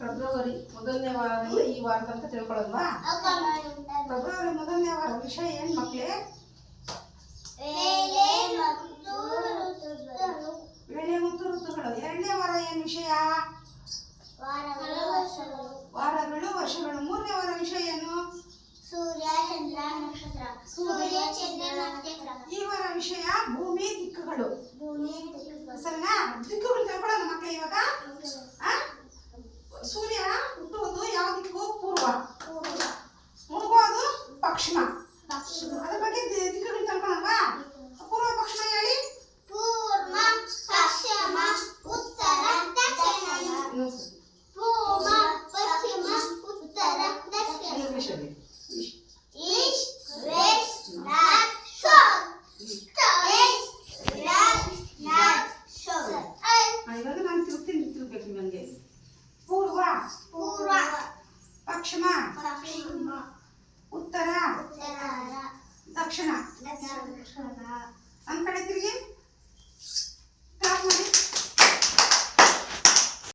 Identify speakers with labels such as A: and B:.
A: February ಮೊದಲನೇ ವಾರದಿಂದ ಈ ವಾರದ ಅಂತ ತಿಳ್ಕೊಳ್ಳೋದ್ವಾ? ಫೆಬ್ರವರಿ ಮೊದಲನೇ ವಾರ ವಿಷಯ ಏನ್ ಮಕ್ಳೇ? ವೇಳೆ ಮತ್ತು ಋತುಗಳು. ಎರಡನೇ ವಾರ ಏನ್ ವಿಷಯ? ವಾರಗಳು ವರ್ಷಗಳು. ಮೂರನೇ ವಾರ ವಿಷಯ ಏನು?
B: ಸೂರ್ಯ ಚಂದ್ರ ನಕ್ಷತ್ರ.
A: ಈ ವಾರ ವಿಷಯ ಭೂಮಿ ದಿಕ್ಕುಗಳು. ಸರಿನಾ? ದಿಕ್ಕುಗಳು ತಿಳ್ಕೊಳ್ಳೋಣ ಮಕ್ಕಳೇ ಇವಾಗ. ಸೂರ್ಯ ಹುಟ್ಟುವುದು ಯಾವ ದಿಕ್ಕು? ಪೂರ್ವ. ಮುಳುಗೋದು ಪಶ್ಚಿಮ. ಅದ್ರ ಬಗ್ಗೆ ದಿಕ್ಕುಗಳು ತಿಳ್ಕೊಳ್ಳೋಣವಾ? ಪೂರ್ವ ಪಶ್ಚಿಮ ಹೇಳಿ.
B: ಪೂರ್ವ ಪಶ್ಚಿಮ ಉತ್ತರ ದಕ್ಷಿಣ. ಪೂರ್ವ ಪಶ್ಚಿಮ ಉತ್ತರ ದಕ್ಷಿಣ. East west north south.
A: ಇವಾಗ ನಾನು ತಿಳ್ಬೇಕು ನಿಮಗೆ. ಪೂರ್ವ ಪಶ್ಚಿಮ ಉತ್ತರ ದಕ್ಷಿಣ. ನನ್ನ ಕಡೆ ತಿರುಗಿ.